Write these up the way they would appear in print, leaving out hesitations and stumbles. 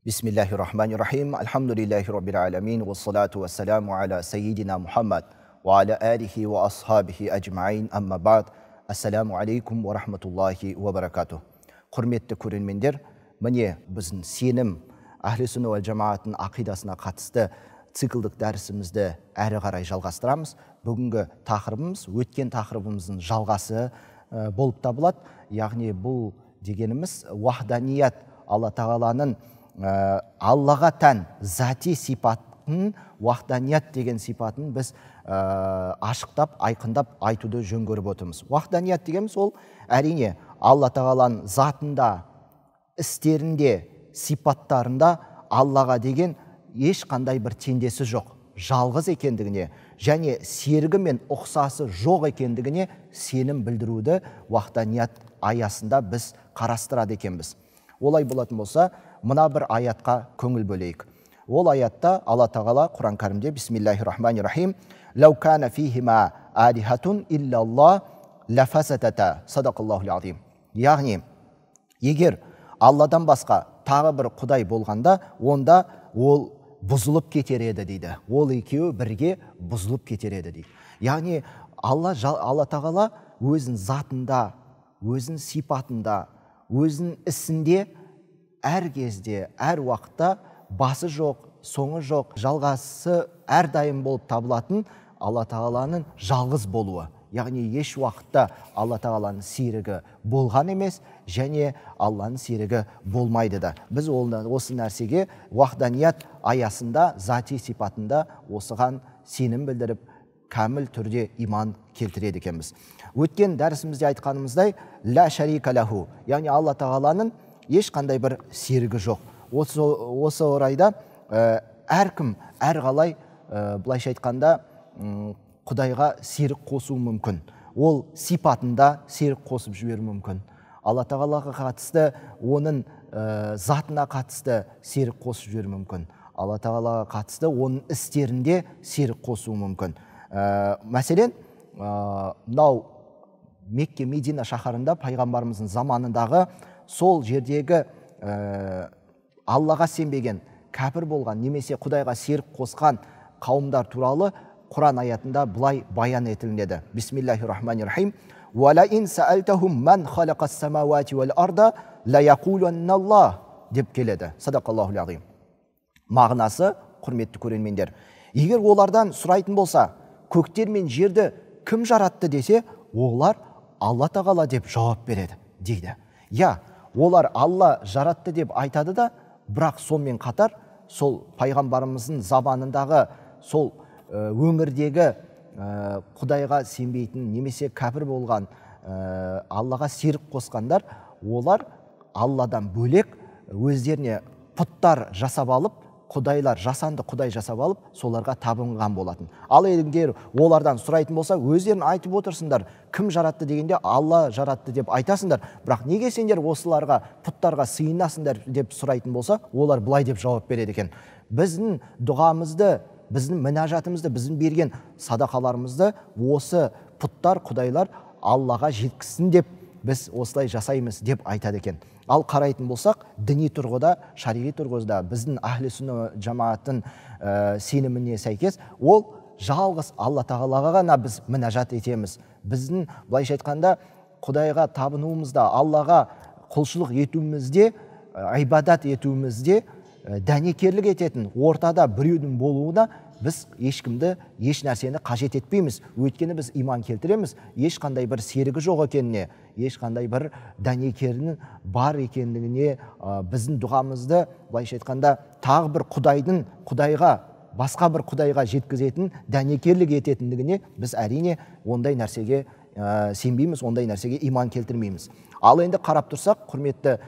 Bismillahirrahmanirrahim. Elhamdülillahi Rabbil alemin. Ve salatu ve selamu ala seyyidina Muhammed ve ala alihi ve ashabihi ecma'in. Amma ba'd. Assalamu alaikum ve rahmetullahi ve berekatuh. Құрметті көрермендер, міне біздің сенім Ахли сүнна уәл жамааттың ақидасына қатысты циклдік дәрісімізді әрі қарай жалғастырамыз. Бүгінгі тақырыбымыз өткен тақырыбымыздың жалғасы болып табылады. Яғни бұл дегеніміз вахданият, Алла тағаланың Аллаға тән зати сипатын, вахданият деген сипатын біз ашықтап, айқындап айтуды жөн көріп отырмыз. Вахданият дегеніміз ол әрине Алла тағаланың затында, істерінде, сипаттарында Аллаға деген ешқандай бір теңдесі жоқ, жалғыз екендігіне және серігі мен ұқсасы жоқ екендігіне сенім білдіруді вахданият аясында біз қарастырады екенбіз. Олай болатын болса, мына бір аятқа көңіл бөлейік. Ол аятта Алла тағала Құран кәрімде Бисмиллахиррахманиррахим «Ләу кәна фихима алихатун иллаллах лафасатата». Садақаллахул азим. Яғни, егер Алладан басқа тағы бір құдай болғанда, онда ол бұзылып кетер еді дейді. Ол екеуі бірге бұзылып кетер еді дейді. Яғни, Алла тағала өзінің затында, өзінің сипатында, өзінің ісінде әр кезде, әр уақытта басы жоқ, соңы жоқ, жалғасы әрдайым болып табылатын Алла тағаланың жалғыз болуы. Яғни еш уақытта Алла тағаланың серігі болған емес, және Алланың серігі болмайды да. Біз осы нәрсеге вахданият аясында, зати сипатында осыған сенім білдіріп, кәміл түрде иман келтіреді екенбіз. Өткен дәрісімізде айтқанымыздай, ла шарика лаху, яғни Алла тағаланың ешқандай бір серігі жоқ. Осы орайда әркім, әрқалай, былайша айтқанда, Құдайға серік қосу мүмкін. Ол сипатында серік қосып жіберу мүмкін. Алла тағалаға қатысты, оның затына қатысты серік қосып жіберу мүмкін. Алла тағалаға қатысты, оның істерінде серік қосу мүмкін. Мәселен, мынау Мекке Медина шаһарында пайғамбарымыздың заманындағы сол жердегі Аллаға сенбеген, кәпір болған, немесе Құдайға серік қосқан қауымдар туралы Құран аятында бұлай баян етілінеді. Бисмиллахиррахманиррахим. «Вала ин саалтахум ман халақас самавати вал арда ла якулунналлах» деп келеді. Садақаллахул азим. Мағынасы, құрметті көрермендер, егер олардан сұрайтын болса, көктер мен жерді кім жаратты десе, олар Алла тағала деп жауап береді дейді. Я, олар Алла жаратты деп айтады да, бірақ сонымен қатар сол пайғамбарымыздың заманындағы сол өңірдегі Құдайға сенбейтін, немесе кәпір болған, Аллаға серік қосқандар, олар Алладан бөлек өздеріне пұттар жасап алып, құдайлар, жасанды құдай жасап алып, соларға табынған болатын. Ал егер олардан сұрайтын болса, өздерін айтып отырсыңдар, кім жаратты дегенде Алла жаратты деп айтасыңдар, бірақ неге сендер осыларға, пұттарға сыйынасыңдар деп сұрайтын болса, олар былай деп жауап береді екен. Біздің дұғамызды, біздің мінәжатымызды, біздің берген садақаларымызды осы пұттар, құдайлар Аллаға жеткізсін деп біз осылай жасаймыз деп айтады екен. Ал қарайтын болсақ, діни тұрғыда, шариғи тұрғыда біздің Ахли сүнна жамааттың сеніміне сәйкес, ол жалғыз Алла тағалаға ғана біз мінәжат етеміз. Біздің, былайша айтқанда, Құдайға табынуымызда, Аллаға құлшылық етуімізде, ибадат етуімізде дәнекерлік ететін ортада біреудің болуына біз ешкімді, еш нәрсені қажет етпейміз. Өйткені біз иман келтіреміз, ешқандай бір серігі жоқ екеніне, ешқандай бір дәнекерінің бар екендігіне, біздің дұғамызды, былайша айтқанда, тағы бір Құдайға, басқа бір Құдайға жеткізетін, дәнекерлік ететіндігіне біз әрине ондай нәрсеге сенбейміз, ондай нәрсеге иман келтірмейміз. Ал енді қарап тұрсақ, құрметті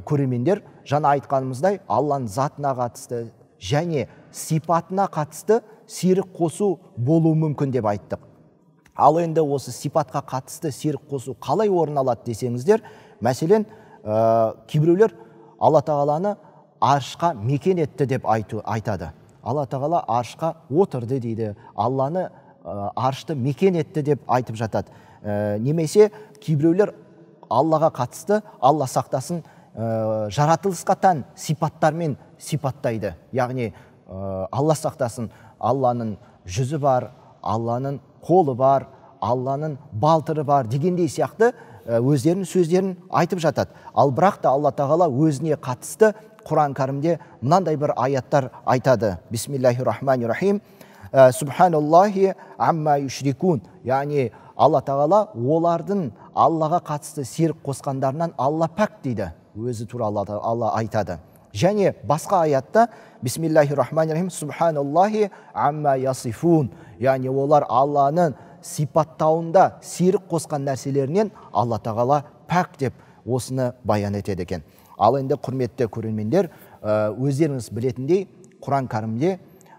көрермендер, жаңа айтқанымыздай, Алланың затына қатысты және сипатына қатысты серік қосу болуы мүмкін деп айттық. Ал енді осы сипатқа қатысты серік қосу қалай орын алады десеңіздер, мәселен, кейбіреулер Алла тағаланы аршқа мекен етті деп айтады. Алла тағала аршқа отырды дейді, Алланы аршты мекен етті деп айтып жатады. Немесе кейбіреулер Аллаға қатысты, Алла сақтасын, жаратылысқа тән сипаттармен сипаттайды. Яғни Алла сақтасын, Алланың жүзі бар, Алланың қолы бар, Алланың балтыры бар дегендей сияқты өздерінің сөздерін айтып жатады. Ал бірақ та Алла тағала өзіне қатысты Құран кәрімде мынандай бір аяттар айтады. Бисмиллахир-рахманир-рахим. Субханаллахи амма юшрикун. Яғни Алла тағала олардың Аллаға қатысты серік қосқандарынан Алла пәк дейді. Өзі туралы Алла айтады. Және басқа аятта Бисмиллахир-рахманир-рахим. Субханаллахи амма ясифун. Яғни олар Алланың сипаттауында серік қосқан нәрселерінен Алла тағала пәк деп осыны баян етеді екен. Ал енді құрметті көрермендер, өздеріңіз білетіндей Құран кәрімде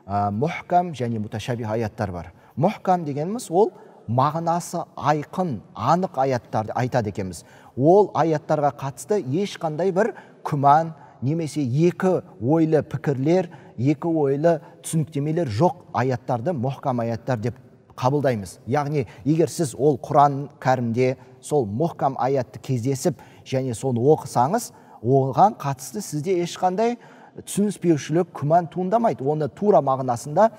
мұхкам және муташабих аяттар бар. Мұхкам дегеніміз ол мағынасы айқын, анық аяттарды айтады екенбіз. Ол аяттарға қатысты ешқандай бір күмән немесе екі ойлы пікірлер, екі ойлы түсініктемелер жоқ аяттарды мұхкам аяттар деп қабылдаймыз. Яғни, егер сіз ол Құран кәрімде сол мұхкам аятты кездесіп және соны оқысаңыз, оған қатысты сізде ешқандай түсініспеушілік, күмән туындамайды. Оны тура мағынасында,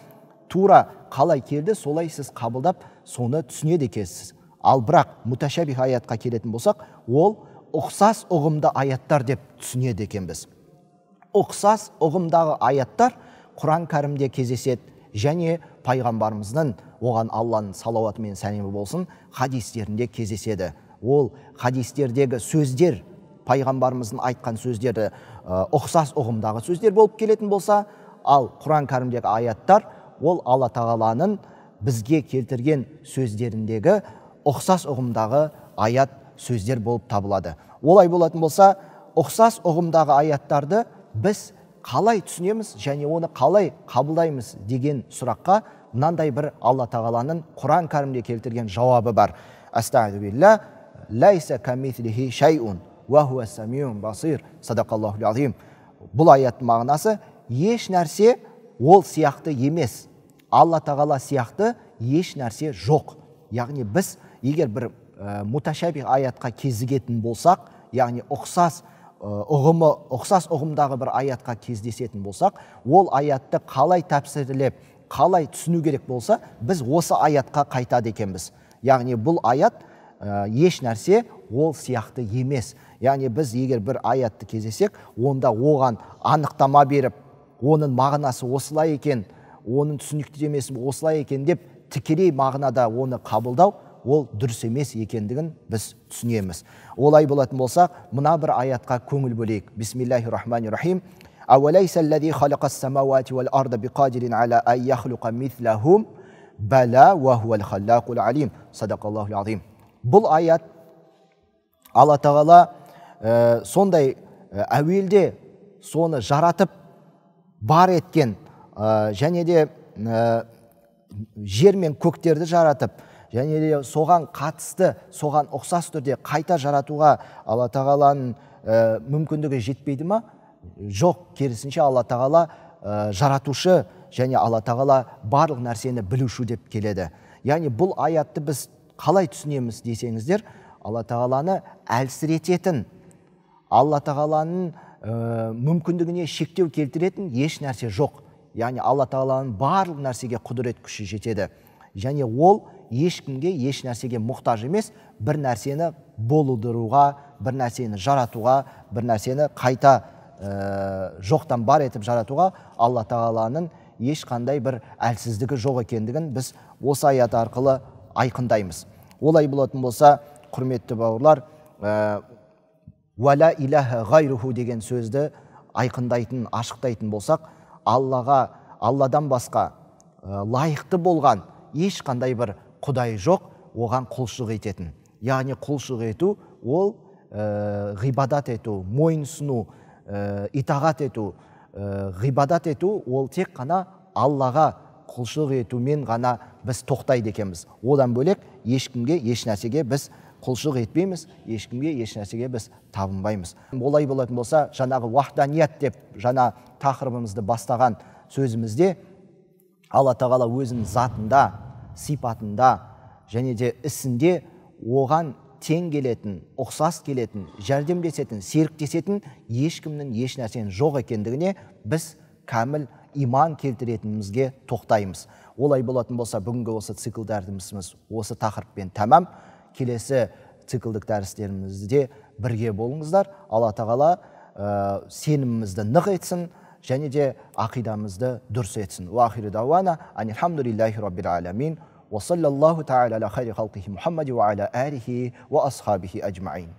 тура қалай келді, солай сіз қабылдап, соны түсінеді екенсіз. Ал бірақ муташабих аятқа келетін болсақ, ол ұқсас ұғымды аяттар деп түсінеді екенбіз. Ұқсас ұғымдағы аяттар Құран кәрімде кездеседі және пайғамбарымыздың, оған Алланың салауаты мен сәлемі болсын, хадистерінде кездеседі. Ол хадистердегі сөздер, пайғамбарымыздың айтқан сөздері ұқсас ұғымдағы сөздер болып келетін болса, ал Құран кәрімдегі аяттар ол Алла тағаланың бізге келтірген сөздеріндегі ұқсас ұғымдағы аят сөздер болып табылады. Олай болатын болса, ұқсас ұғымдағы аяттарды біз қалай түсінеміз және оны қалай қабылдаймыз деген сұраққа мынандай бір Алла тағаланың Құран кәрімде келтірген жауабы бар. Астағфирулла, лайса камислихи шайун ва хуа самиун басир. Садақаллахул азим. Бұл аяттың мағынасы еш нәрсе ол сияқты емес. Алла тағала сияқты еш нәрсе жоқ. Яғни біз егер бір муташабих аятқа кезігетін болсақ, яғни ұқсас ұғымдағы бір аятқа кездесетін болсақ, ол аятты қалай тәпсірлеп, қалай түсіну керек болса, біз осы аятқа қайтады екенбіз. Яғни бұл аят еш нәрсе ол сияқты емес. Яғни біз егер бір аятты кездесек, онда оған анықтама беріп, оның мағынасы осылай екен, оның түсініктемесі осылай екен деп тікелей мағынада оны қабылдау, ол дұрыс емес екендігін біз түсінеміз. Олай болатын болсақ, мына бір аятқа көңіл бөлейік. Бисмиллахир-рахманир-рахим. Ауалайса аллази халақас самауати вал арда биқадирин ала ан яхлуқа мислахум бала ва хуал халлақул алим. Садақаллахул азим. Бұл аят Алла тағала сондай әуелде соны жаратып бар еткен және де жер мен көктерді жаратып, және де соған қатысты, соған ұқсас түрде қайта жаратуға Алла тағаланың мүмкіндігі жетпейді ма? Жоқ, керісінше Алла тағала жаратушы және Алла тағала барлық нәрсені білуші деп келеді. Яғни бұл аятты біз қалай түсінеміз десеңіздер, Алла тағаланы әлсірететін, Алла тағаланың мүмкіндігіне шектеу келтіретін еш нәрсе жоқ. Яғни Алла тағаланың барлық нәрсеге құдірет күші жетеді. Және ол ешкімге, еш нәрсеге мұқтаж емес, бір нәрсені болдыруға, бір нәрсені жаратуға, бір нәрсені қайта жоқтан бар етіп жаратуға Алла тағаланың ешқандай бір әлсіздігі жоқ екендігін біз осы аят арқылы айқындаймыз. Олай болатын болса, құрметті бауырлар, «Вала иляха ғайруху» деген сөзді айқындайтын, ашықтайтын болсақ, Алладан басқа лайықты болған ешқандай бір құдай жоқ, оған құлшылық ететін. Яғни құлшылық ету, ол ғибадат ету, мойынсыну, итағат ету, ғибадат ету, ол тек қана Аллаға құлшылық етумен ғана біз тоқтайды екенбіз. Одан бөлек ешкімге, еш нәрсеге біз құлшылық етпейміз, ешкімге, еш нәрсеге біз табынбаймыз. Олай болатын болса, жаңағы вахданият деп жаңа тақырыбымызды бастаған сөзімізде Алла тағала өзінің затында, сипатында және де ісінде оған тең келетін, ұқсас келетін, жәрдемдесетін, серіктесетін ешкімнің еш нәрсенің жоқ екендігіне біз кәміл иман келтіретінімізге тоқтаймыз. Олай болатын болса, бүгінгі осы цикл дәрісіміз осы тақырыппен тәмам. Келесі циклдік дәрістерімізде бірге болыңыздар. Алла тағала сенімімізді нық етсін және де ақидамызды дұрыс етсін. Ва ахиру дауана анилхамдулиллахи раббил аламин. Ва саллаллаху тағала аля хайри халқихи Мухаммади ва аля алихи ва асхабихи аджмаин.